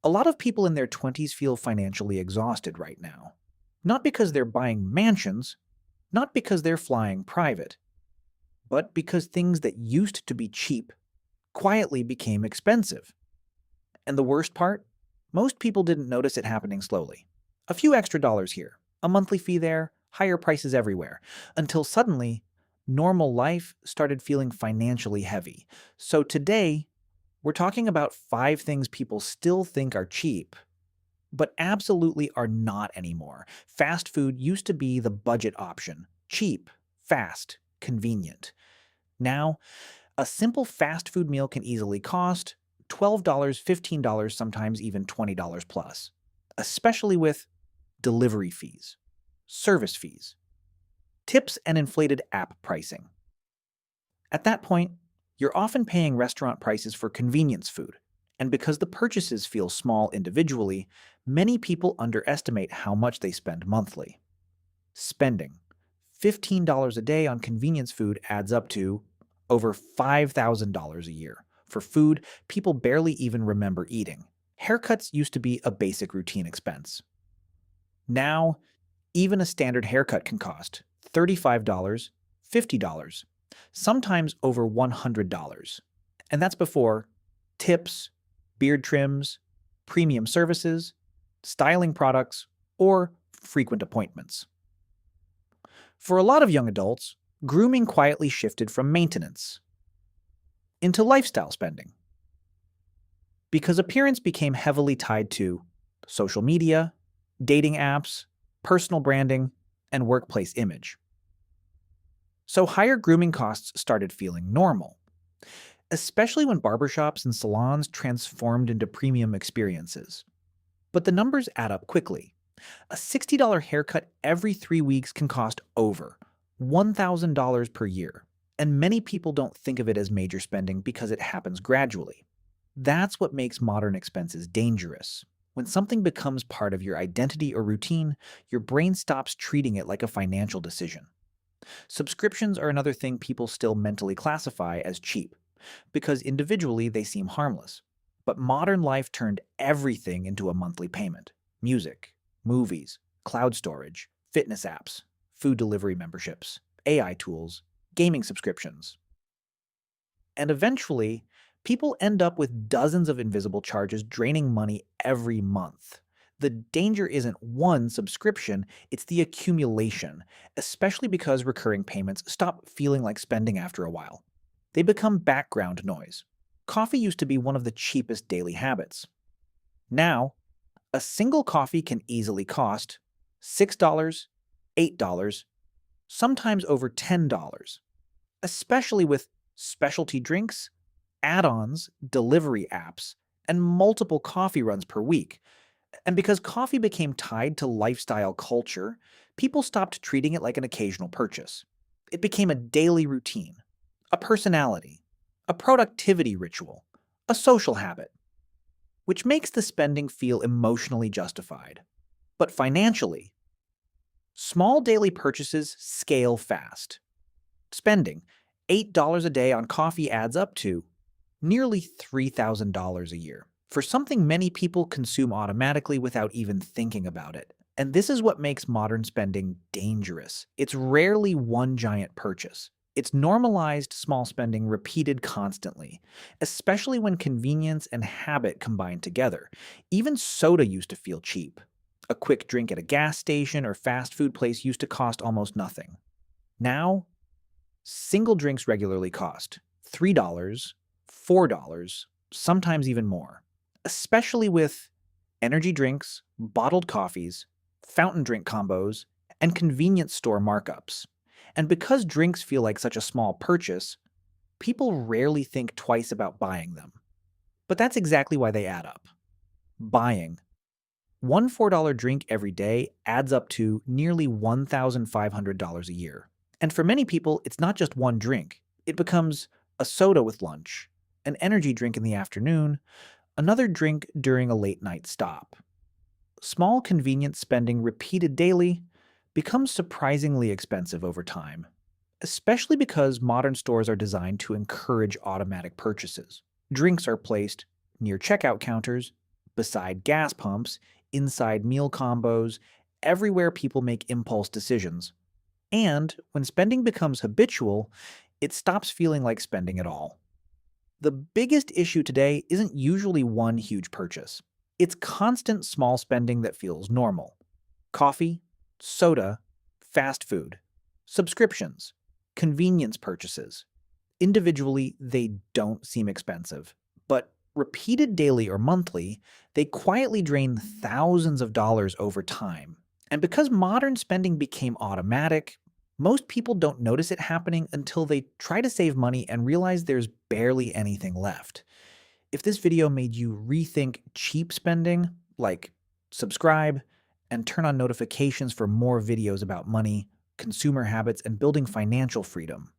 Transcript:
A lot of people in their 20s feel financially exhausted right now. Not because they're buying mansions, not because they're flying private, but because things that used to be cheap quietly became expensive. And the worst part? Most people didn't notice it happening slowly. A few extra dollars here, a monthly fee there, higher prices everywhere, until suddenly, normal life started feeling financially heavy. So today, we're talking about 5 things people still think are cheap, but absolutely are not anymore. Fast food used to be the budget option. Cheap, fast, convenient. Now, a simple fast food meal can easily cost $12, $15, sometimes even $20 plus, especially with delivery fees, service fees, tips, and inflated app pricing. At that point, you're often paying restaurant prices for convenience food, and because the purchases feel small individually, many people underestimate how much they spend monthly. Spending $15 a day on convenience food adds up to over $5,000 a year for food people barely even remember eating. Haircuts used to be a basic routine expense. Now, even a standard haircut can cost $35, $50, sometimes over $100. And that's before tips, beard trims, premium services, styling products, or frequent appointments. For a lot of young adults, grooming quietly shifted from maintenance into lifestyle spending because appearance became heavily tied to social media, dating apps, personal branding, and workplace image. So higher grooming costs started feeling normal, especially when barbershops and salons transformed into premium experiences. But the numbers add up quickly. A $60 haircut every 3 weeks can cost over $1,000 per year, and many people don't think of it as major spending because it happens gradually. That's what makes modern expenses dangerous. When something becomes part of your identity or routine, your brain stops treating it like a financial decision. Subscriptions are another thing people still mentally classify as cheap, because individually they seem harmless. But modern life turned everything into a monthly payment: music, movies, cloud storage, fitness apps, food delivery memberships, AI tools, gaming subscriptions. And eventually, people end up with dozens of invisible charges draining money every month. The danger isn't one subscription, it's the accumulation, especially because recurring payments stop feeling like spending after a while. They become background noise. Coffee used to be one of the cheapest daily habits. Now, a single coffee can easily cost $6, $8, sometimes over $10, especially with specialty drinks, add-ons, delivery apps, and multiple coffee runs per week. And because coffee became tied to lifestyle culture, people stopped treating it like an occasional purchase. It became a daily routine, a personality, a productivity ritual, a social habit, which makes the spending feel emotionally justified. But financially, small daily purchases scale fast. Spending $8 a day on coffee adds up to nearly $3,000 a year for something many people consume automatically without even thinking about it. And this is what makes modern spending dangerous. It's rarely one giant purchase. It's normalized small spending repeated constantly, especially when convenience and habit combine together. Even soda used to feel cheap. A quick drink at a gas station or fast food place used to cost almost nothing. Now, single drinks regularly cost $3, $4, sometimes even more, especially with energy drinks, bottled coffees, fountain drink combos, and convenience store markups. And because drinks feel like such a small purchase, people rarely think twice about buying them. But that's exactly why they add up. Buying one $4 drink every day adds up to nearly $1,500 a year. And for many people, it's not just one drink. It becomes a soda with lunch, an energy drink in the afternoon, another drink during a late night stop. Small convenience spending repeated daily becomes surprisingly expensive over time, especially because modern stores are designed to encourage automatic purchases. Drinks are placed near checkout counters, Beside gas pumps, inside meal combos, everywhere people make impulse decisions. And when spending becomes habitual, it stops feeling like spending at all. The biggest issue today isn't usually one huge purchase. It's constant small spending that feels normal. Coffee, soda, fast food, subscriptions, convenience purchases. Individually, they don't seem expensive, but repeated daily or monthly, they quietly drain thousands of dollars over time. And because modern spending became automatic, most people don't notice it happening until they try to save money and realize there's barely anything left. If this video made you rethink cheap spending, like subscribe and turn on notifications for more videos about money, consumer habits, and building financial freedom,